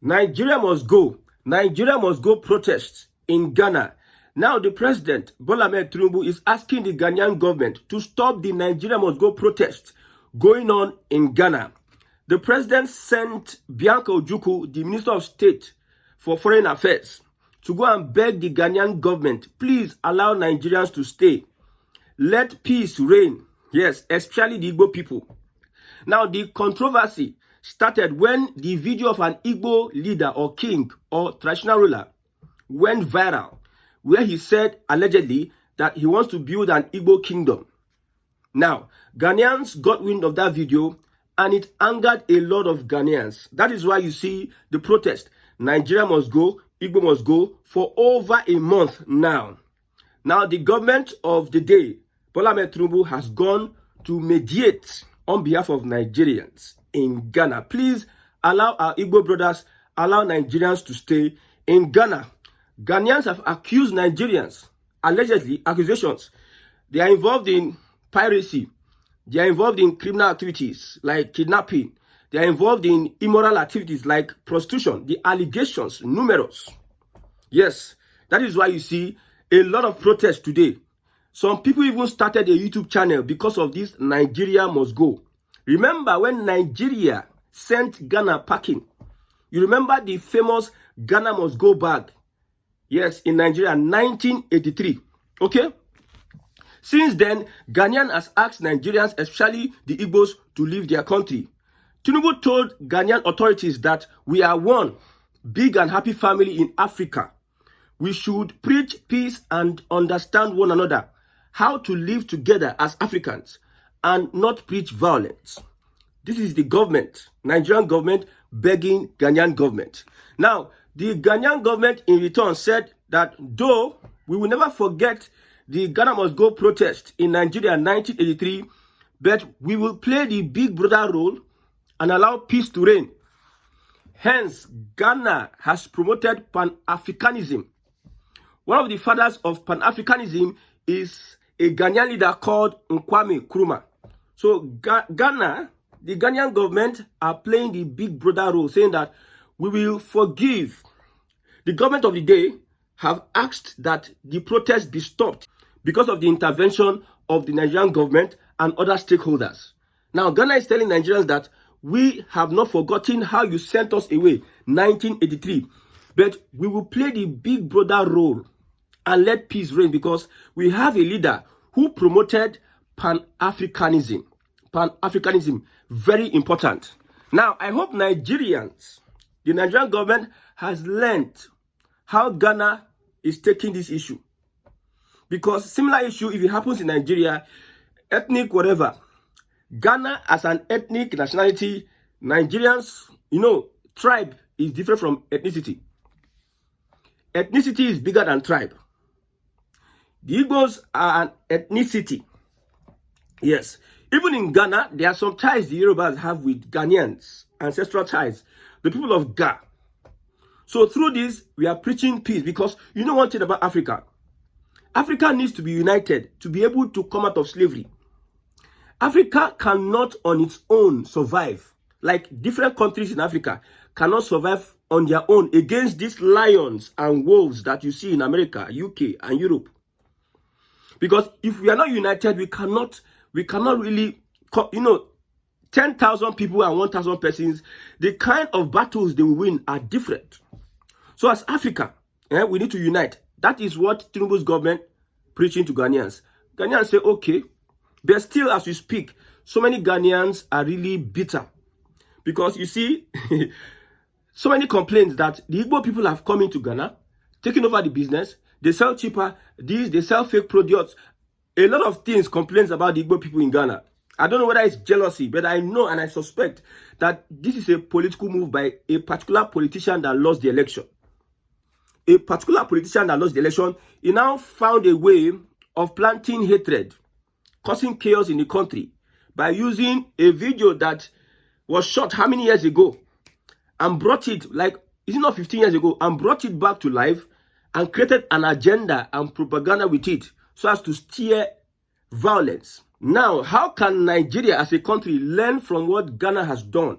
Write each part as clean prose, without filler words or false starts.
Nigeria must go. Nigeria must go protest in Ghana. Now the president, Bola Ahmed Tinubu, is asking the Ghanaian government to stop the Nigeria must go protest going on in Ghana. The president sent Bianca Ojukwu, the Minister of State for Foreign Affairs, to go and beg the Ghanaian government, please allow Nigerians to stay. Let peace reign. Yes, especially the Igbo people. Now the controversy started when the video of an Igbo leader or king or traditional ruler went viral, where he said allegedly that he wants to build an Igbo kingdom. Now, Ghanaians got wind of that video and it angered a lot of Ghanaians. That is why you see the protest. Nigeria must go, Igbo must go for over a month now. Now, the government of the day, Bola Ahmed Tinubu, has gone to mediate on behalf of Nigerians in Ghana. Please allow our Igbo brothers, allow Nigerians to stay in Ghana. Ghanaians have accused Nigerians, allegedly, accusations. They are involved in piracy. They are involved in criminal activities like kidnapping. They are involved in immoral activities like prostitution. The allegations, numerous. Yes, that is why you see a lot of protests today. Some people even started a YouTube channel because of this Nigeria must go. Remember when Nigeria sent Ghana packing? You remember the famous Ghana must go bag? Yes, in Nigeria, 1983. Okay? Since then, Ghanaian has asked Nigerians, especially the Igbos, to leave their country. Tinubu told Ghanaian authorities that we are one big and happy family in Africa. We should preach peace and understand one another, how to live together as Africans, and not preach violence. This is the government, Nigerian government, begging Ghanaian government. Now, the Ghanaian government in return said that though we will never forget the Ghana must go protest in Nigeria in 1983, but we will play the big brother role and allow peace to reign. Hence, Ghana has promoted Pan-Africanism. One of the fathers of Pan-Africanism is a Ghanaian leader called Kwame Nkrumah. So Ghana, the Ghanaian government are playing the big brother role, saying that we will forgive. The government of the day have asked that the protest be stopped because of the intervention of the Nigerian government and other stakeholders. Now, Ghana is telling Nigerians that we have not forgotten how you sent us away, 1983, but we will play the big brother role and let peace reign because we have a leader who promoted Pan-Africanism. Pan-Africanism, very important. Now, I hope Nigerians, the Nigerian government has learned how Ghana is taking this issue. Because similar issue, if it happens in Nigeria, ethnic whatever, Ghana as an ethnic nationality, Nigerians, tribe is different from ethnicity. Ethnicity is bigger than tribe. The Igbos are an ethnicity. Yes. Even in Ghana, there are some ties the Yorubas have with Ghanaians, ancestral ties, the people of Ga. So through this, we are preaching peace because you know one thing about Africa. Africa needs to be united to be able to come out of slavery. Africa cannot on its own survive. Like different countries in Africa cannot survive on their own against these lions and wolves that you see in America, UK, and Europe. Because if we are not united, we cannot really, 10,000 people and 1,000 persons, the kind of battles they will win are different. So as Africa, we need to unite. That is what Tinubu's government preaching to Ghanaians. Ghanaians say, okay, but still as we speak, so many Ghanaians are really bitter. Because you see, so many complaints that the Igbo people have come into Ghana, taking over the business, they sell cheaper, they sell fake products. A lot of things complaints about the Igbo people in Ghana. I don't know whether it's jealousy, but I know and I suspect that this is a political move by a particular politician that lost the election. A particular politician that lost the election, he now found a way of planting hatred, causing chaos in the country by using a video that was shot how many years ago and brought it, like, is it not 15 years ago, and brought it back to life and created an agenda and propaganda with it so as to steer violence. Now, how can Nigeria as a country learn from what Ghana has done?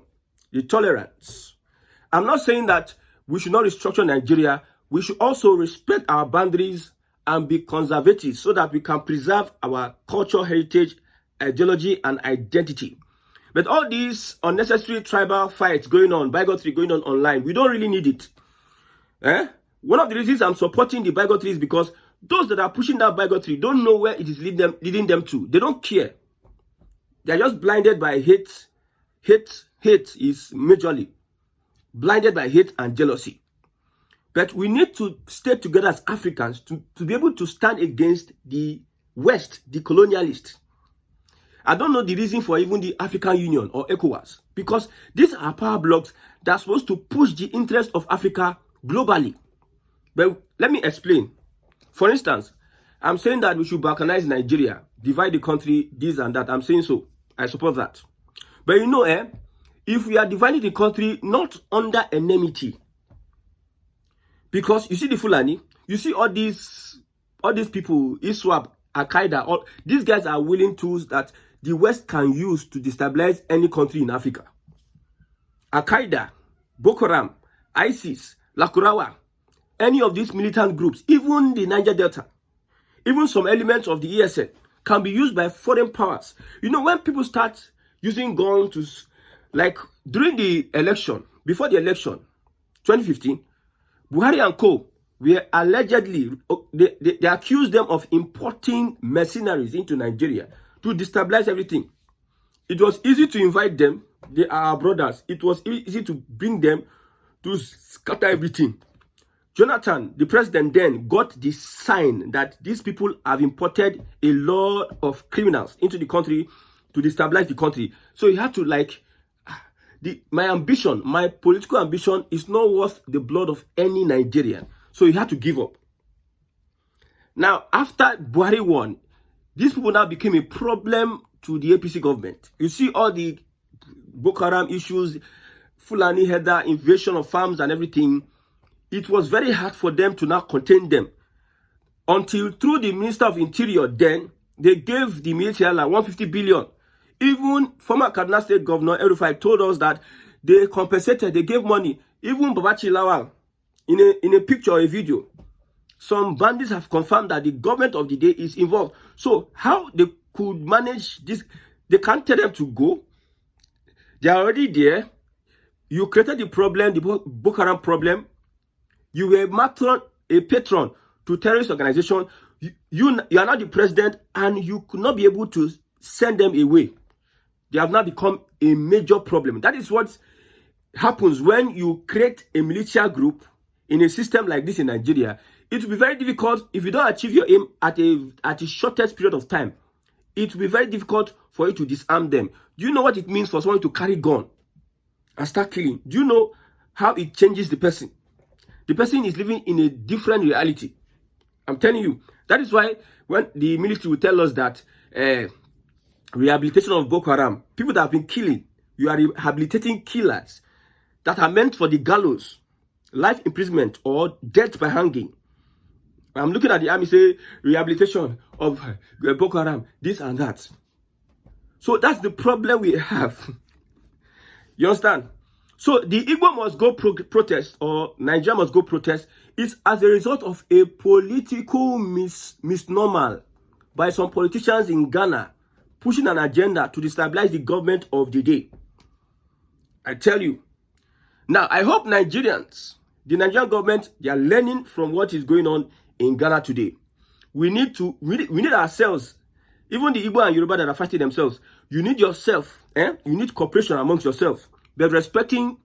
The tolerance. I'm not saying that we should not restructure Nigeria. We should also respect our boundaries and be conservative so that we can preserve our cultural heritage, ideology, and identity. But all these unnecessary tribal fights going on, bigotry going on online, we don't really need it. One of the reasons I'm supporting the bigotry is because those that are pushing that bigotry don't know where it is leading them to. They don't care. They're just blinded by hate. Hate is majorly blinded by hate and jealousy. But we need to stay together as Africans to be able to stand against the West, the colonialists. I don't know the reason for even the African Union or ECOWAS, because these are power blocks that are supposed to push the interest of Africa globally. But let me explain. For instance, I'm saying that we should balkanize Nigeria, divide the country, this and that. I'm saying so. I support that. But you know, if we are dividing the country not under enmity, because you see the Fulani, you see all these people, ISWAP, Al-Qaeda, all these guys are willing tools that the West can use to destabilize any country in Africa. Al-Qaeda, Boko Haram, ISIS, Lakurawa, any of these militant groups, even the Niger Delta, even some elements of the ESN can be used by foreign powers. You know, when people start using guns to, like during the election, before the election, 2015, Buhari and co. were allegedly, they accused them of importing mercenaries into Nigeria to destabilize everything. It was easy to invite them. They are our brothers. It was easy to bring them to scatter everything. Jonathan, the president then, got the sign that these people have imported a lot of criminals into the country to destabilize the country. So he had to my ambition, my political ambition is not worth the blood of any Nigerian. So he had to give up. Now, after Buhari won, these people now became a problem to the APC government. You see all the Boko Haram issues, Fulani header, invasion of farms and everything. It was very hard for them to now contain them. Until through the Minister of Interior, then, they gave the military 150 billion. Even former Kaduna State Governor El-Rufai told us that they compensated, they gave money. Even Babachi Lawal, in a picture or a video, some bandits have confirmed that the government of the day is involved. So how they could manage this, they can't tell them to go. They are already there. You created the problem, the Boko Haram problem. You were a patron to terrorist organization. You are not the president, and you could not be able to send them away. They have now become a major problem. That is what happens when you create a militia group in a system like this in Nigeria. It will be very difficult if you don't achieve your aim at a shortest period of time. It will be very difficult for you to disarm them. Do you know what it means for someone to carry gun and start killing? Do you know how it changes the person? The person is living in a different reality. I'm telling you. That is why when the military will tell us that rehabilitation of Boko Haram, people that have been killing, you are rehabilitating killers that are meant for the gallows, life imprisonment, or death by hanging. I'm looking at the army, say rehabilitation of Boko Haram, this and that. So that's the problem we have. You understand? So the Igbo must go protest, or Nigeria must go protest, is as a result of a political misnomer by some politicians in Ghana pushing an agenda to destabilize the government of the day. I tell you. Now, I hope Nigerians, the Nigerian government, they are learning from what is going on in Ghana today. We need ourselves, even the Igbo and Yoruba that are fighting themselves. You need yourself, you need cooperation amongst yourself, but respecting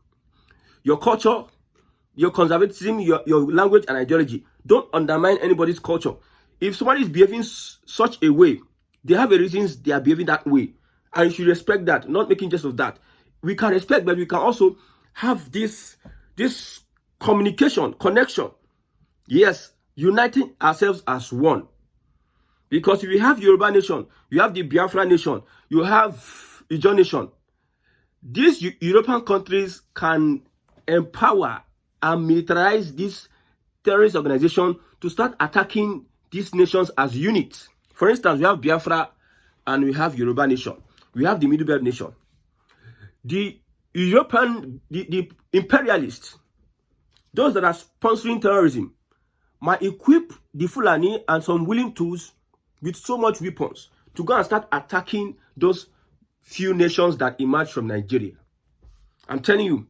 your culture, your conservatism, your language and ideology. Don't undermine anybody's culture. If somebody is behaving such a way, they have a reasons they are behaving that way, and you should respect that, not making jest of that. We can respect, but we can also have this communication, connection. Yes, uniting ourselves as one. Because if you have Yoruba nation, you have the Biafra nation, you have Ijaw nation, these European countries can empower and militarize this terrorist organization to start attacking these nations as units. For instance, we have Biafra and we have Yoruba nation. We have the Middle Belt nation. The European, the imperialists, those that are sponsoring terrorism, might equip the Fulani and some willing tools with so much weapons to go and start attacking those few nations that emerge from Nigeria. I'm telling you.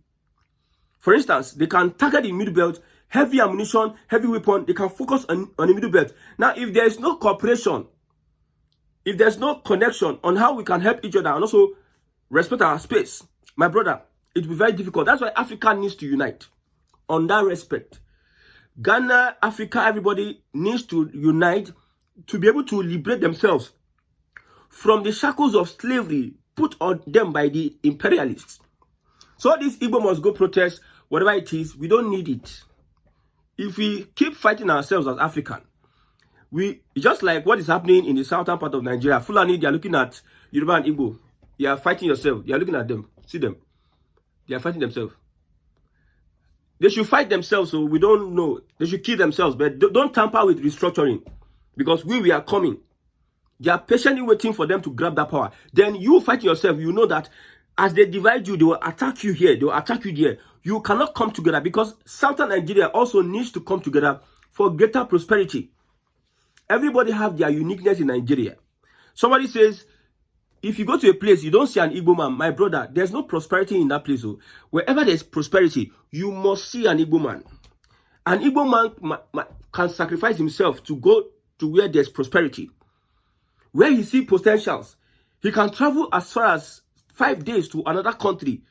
For instance, they can target the Middle Belt, heavy ammunition, heavy weapon. They can focus on the Middle Belt. Now, if there is no cooperation, if there's no connection on how we can help each other and also respect our space, my brother, it will be very difficult. That's why Africa needs to unite on that respect. Ghana, Africa, everybody needs to unite to be able to liberate themselves from the shackles of slavery put on them by the imperialists. So this Igbo must go protest, whatever it is, we don't need it. If we keep fighting ourselves as African, we just like what is happening in the southern part of Nigeria. Fulani, they are looking at Yoruba and Igbo. They are fighting yourself. They are looking at them. See them. They are fighting themselves. They should fight themselves, so we don't know. They should kill themselves, but don't tamper with restructuring. Because we are coming. They are patiently waiting for them to grab that power. Then you fight yourself. You know that as they divide you, they will attack you here. They will attack you there. You cannot come together because southern Nigeria also needs to come together for greater prosperity. Everybody have their uniqueness in Nigeria. Somebody says, if you go to a place, you don't see an Igbo man, my brother, there's no prosperity in that place. So wherever there's prosperity, you must see an Igbo man. An Igbo man can sacrifice himself to go to where there's prosperity. Where he sees potentials, he can travel as far as 5 days to another country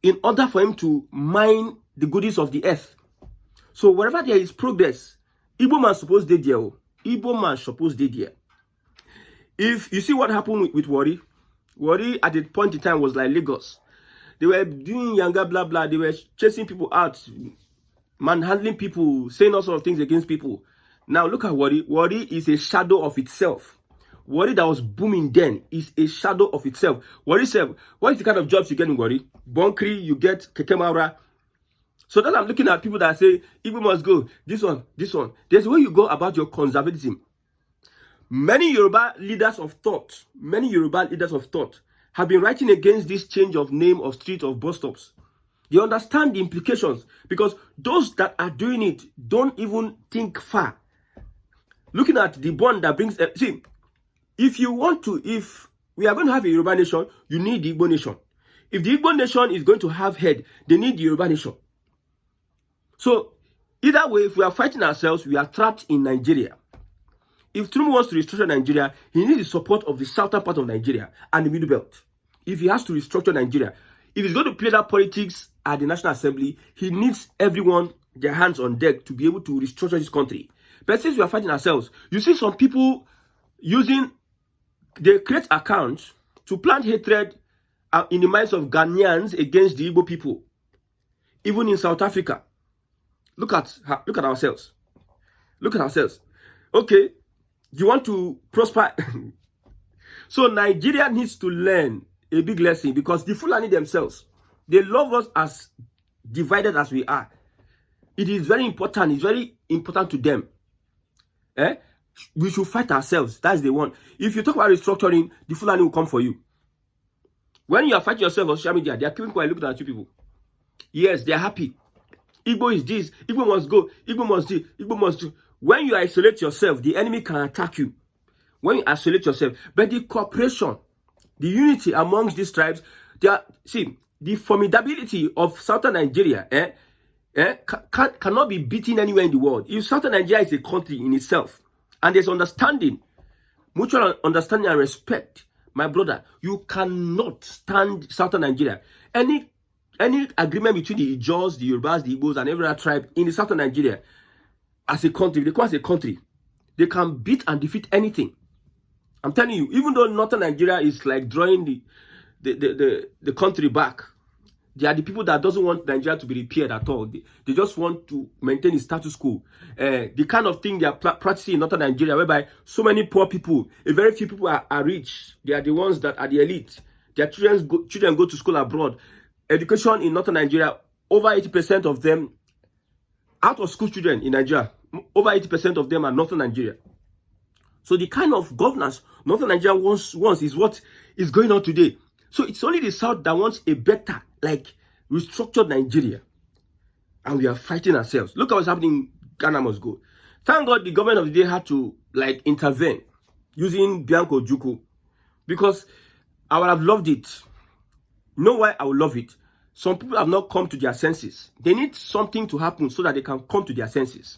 in order for him to mine the goodies of the earth. So wherever there is progress, Igbo man supposed to be there. Igbo man supposed to be there. If you see what happened with Warri at the point in time was like Lagos. They were doing younger blah blah. They were chasing people out, manhandling people, saying all sorts of things against people. Now look at Warri. Warri is a shadow of itself. Warri that was booming then is a shadow of itself. Warri said, what is the kind of jobs you get in Warri? Bonkri, you get Kekemara. So that I'm looking at people that say, Igbo must go, this one. There's a way you go about your conservatism. Many Yoruba leaders of thought have been writing against this change of name of street of bus stops. They understand the implications because those that are doing it don't even think far. Looking at the bond that brings, see, if we are going to have a Yoruba nation, you need the Igbo nation. If the Igbo nation is going to have head, they need the Yoruba nation. So, either way, if we are fighting ourselves, we are trapped in Nigeria. If Tinubu wants to restructure Nigeria, he needs the support of the southern part of Nigeria and the Middle Belt. If he has to restructure Nigeria, if he's going to play that politics at the National Assembly, he needs everyone, their hands on deck to be able to restructure this country. But since we are fighting ourselves, you see some people they create accounts to plant hatred in the minds of Ghanaians against the Igbo people. Even in South Africa. Look at ourselves. Look at ourselves. Okay, you want to prosper. So Nigeria needs to learn a big lesson because the Fulani themselves, they love us as divided as we are. It is very important. It's very important to them. We should fight ourselves. That's the one. If you talk about restructuring, the Fulani will come for you. When you are fighting yourself on social media, they are keeping quiet looking at you people. Yes, they are happy. Igbo is this. Igbo must go. Igbo must do. Igbo must do. When you isolate yourself, the enemy can attack you. When you isolate yourself. But the cooperation, the unity amongst these tribes, the formidability of southern Nigeria cannot be beaten anywhere in the world. If southern Nigeria is a country in itself, and there's understanding, mutual understanding and respect, my brother, you cannot stand southern Nigeria. Any agreement between the Igbos, the Yorubas, the Igbos, and every other tribe in the southern Nigeria, as a country, they come as a country, they can beat and defeat anything. I'm telling you, even though northern Nigeria is like drawing the country back, they are the people that doesn't want Nigeria to be repaired at all. They just want to maintain the status quo. The kind of thing they are practicing in northern Nigeria, whereby so many poor people, a very few people are rich. They are the ones that are the elite. Their children go to school abroad. Education in northern Nigeria, over 80% of them, out of school children in Nigeria, over 80% of them are northern Nigeria. So the kind of governance northern Nigeria wants is what is going on today. So it's only the South that wants a better, like, restructured Nigeria. And we are fighting ourselves. Look at what's happening. Ghana must go. Thank God the government of the day had to, like, intervene using Bianco Juku, because I would have loved it. You know why I would love it? Some people have not come to their senses. They need something to happen so that they can come to their senses.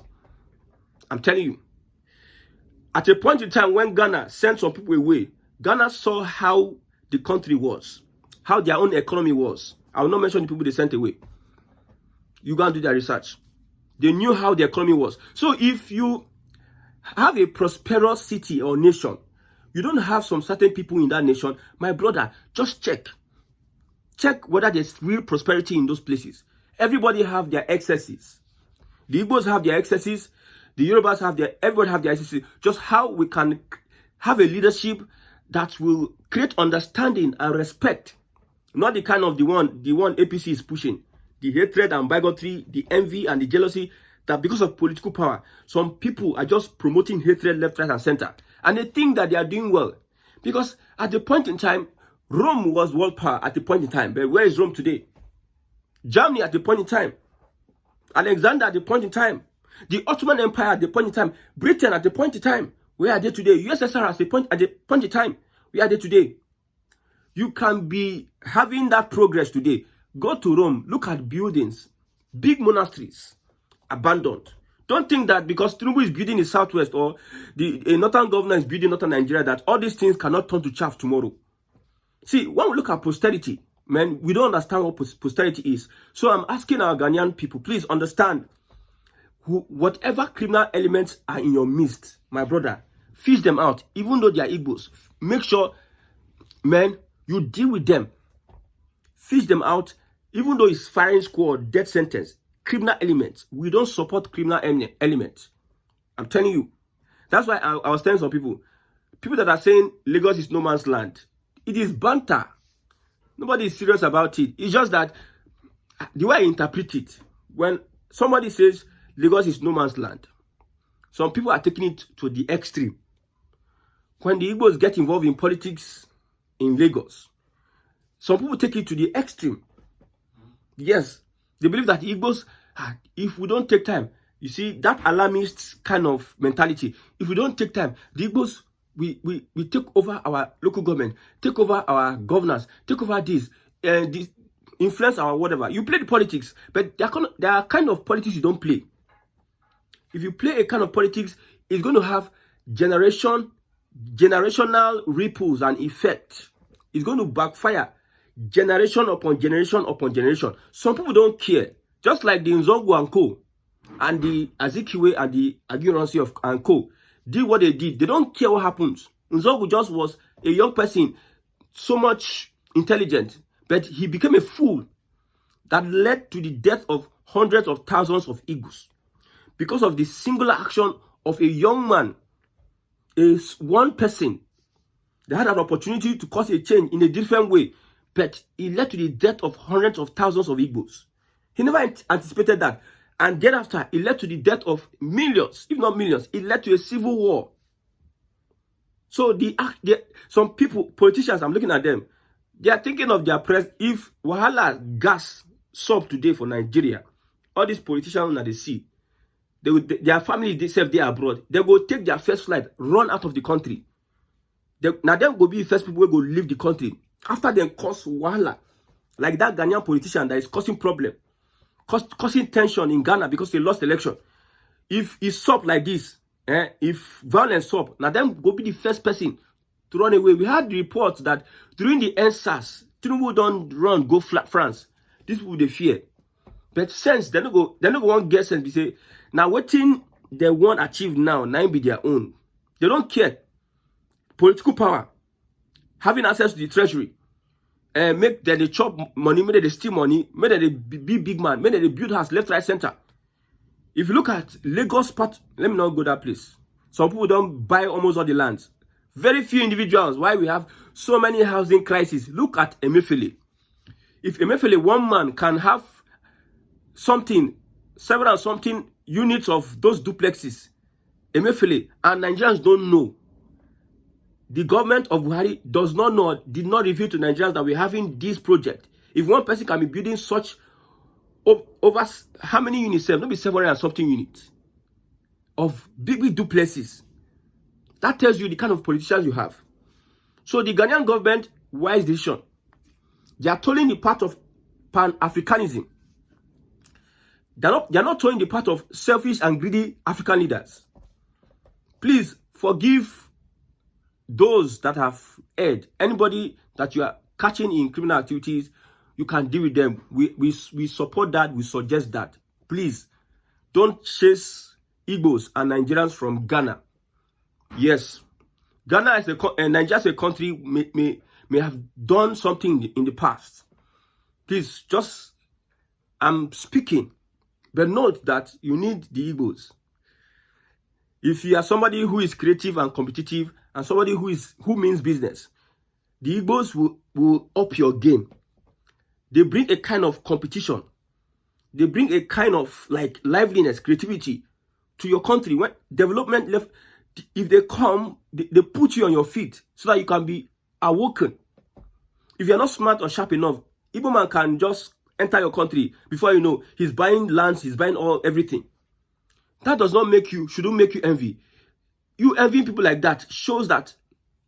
I'm telling you. At a point in time when Ghana sent some people away, Ghana saw how the country was, how their own economy was. I will not mention the people they sent away. You go and do their research. They knew how the economy was. So if you have a prosperous city or nation, you don't have some certain people in that nation, my brother, just check. Check whether there's real prosperity in those places. Everybody have their excesses. The Igbos have their excesses. The Yorubas have everybody have their excesses. Just how we can have a leadership that will create understanding and respect. Not the kind of the one APC is pushing. The hatred and bigotry, the envy and the jealousy, that because of political power, some people are just promoting hatred left, right, and center. And they think that they are doing well. Because at the point in time, Rome was world power at the point in time. But where is Rome today? Germany at the point in time. Alexander at the point in time. The Ottoman Empire at the point in time. Britain at the point in time. Where are they today? USSR at the point in time. Where are they today? You can be having that progress today. Go to Rome, look at buildings, big monasteries, abandoned. Don't think that because Tinubu is building the southwest or a northern governor is building northern Nigeria that all these things cannot turn to chaff tomorrow. See, when we look at posterity, man, we don't understand what posterity is. So I'm asking our Ghanaian people, please understand, whatever criminal elements are in your midst, my brother, fish them out, even though they are Igbos. Make sure, man, you deal with them. Fish them out, even though it's firing squad, death sentence, criminal elements. We don't support criminal elements. I'm telling you. That's why I was telling some people that are saying Lagos is no man's land. It is banter. Nobody is serious about it. It's just that the way I interpret it, when somebody says Lagos is no man's land, some people are taking it to the extreme. When the Igbos get involved in politics in Lagos, some people take it to the extreme. Yes, they believe that the Igbos, if we don't take time, you see, that alarmist kind of mentality, if we don't take time, the Igbos, we take over our local government, take over our governors, take over this influence our whatever. You play the politics, but there are kind of politics you don't play. If you play a kind of politics, it's going to have generational ripples and effect. It's going to backfire generation upon generation upon generation. Some people don't care. Just like the Nzogu and Co. and the Azikiwe and the Aguirancy of and Co. did what they did. They don't care what happens. Nzogu just was a young person, so much intelligent, but he became a fool that led to the death of hundreds of thousands of Igbos because of the singular action of a young man, one person that had an opportunity to cause a change in a different way, but it led to the death of hundreds of thousands of Igbos. He never anticipated that. And thereafter, it led to the death of millions, if not millions. It led to a civil war. So some people, politicians, I'm looking at them, they are thinking of their press. If Wahala gas sub today for Nigeria, all these politicians that they see, their families, they serve there abroad, they go take their first flight, run out of the country. Now them go be the first people who go leave the country. After them cause Wahala, like that Ghanaian politician that is causing problem, causing tension in Ghana because they lost election. If it's sub like this, if violence sub, now them go be the first person to run away. We had reports that during the NSAS, Tinubu don't run, go France. This people they fear. But since they don't go one get sense, they say, now what thing they want achieve now be their own. They don't care. Political power, having access to the treasury, make that they chop money, make that they steal money, make that they be big man, make that they build house left, right, center. If you look at Lagos part, let me not go that place. Some people don't buy almost all the lands. Very few individuals. Why we have so many housing crises? Look at Emefiele. If Emefiele, one man, can have several something units of those duplexes, Emefiele, and Nigerians don't know. The government of Buhari does not know, did not reveal to Nigerians that we're having this project. If one person can be building such over how many units? Maybe 700 and something units of big duplexes. That tells you the kind of politicians you have. So the Ghanaian government, wise decision. They are tolling the part of Pan-Africanism. They're not tolling the part of selfish and greedy African leaders. Please forgive those that have erred. Anybody that you are catching in criminal activities, you can deal with them. We support that. We suggest that. Please don't chase Igbos and Nigerians from Ghana. Yes, Ghana is Nigeria as a country may have done something in the past. Please, I'm speaking, but note that you need the Igbos. If you are somebody who is creative and competitive and somebody who means business, the Igbos will up your game. They bring a kind of competition. They bring a kind of like liveliness, creativity to your country. When development left, if they come, they put you on your feet so that you can be awoken. If you're not smart or sharp enough, Igbo man can just enter your country. Before you know, he's buying lands, he's buying everything. That does not shouldn't make you envy. You envying people like that shows that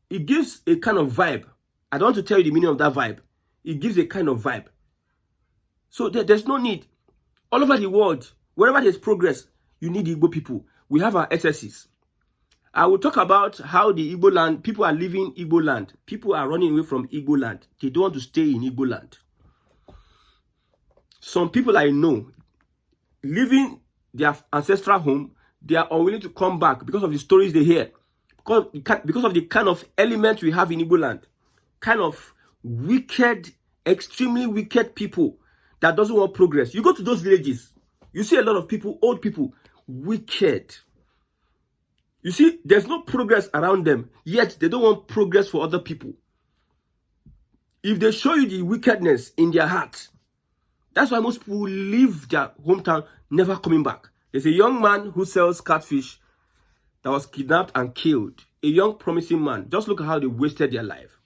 it gives a kind of vibe. I don't want to tell you the meaning of that vibe. It gives a kind of vibe. So there's no need. All over the world, wherever there's progress, you need Igbo people. We have our SSCs. I will talk about how the Igbo land, people are leaving Igbo land. People are running away from Igbo land. They don't want to stay in Igbo land. Some people I know, leaving their ancestral home, they are unwilling to come back because of the stories they hear. Because of the kind of elements we have in Igbo land. Kind of wicked, extremely wicked people that doesn't want progress. You go to those villages, you see a lot of people, old people, wicked. You see, there's no progress around them, yet they don't want progress for other people. If they show you the wickedness in their heart, that's why most people leave their hometown never coming back. There's a young man who sells catfish that was kidnapped and killed. A young promising man. Just look at how they wasted their life.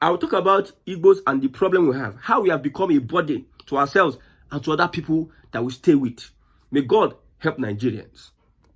I will talk about Igbos and the problem we have. How we have become a burden to ourselves and to other people that we stay with. May God help Nigerians.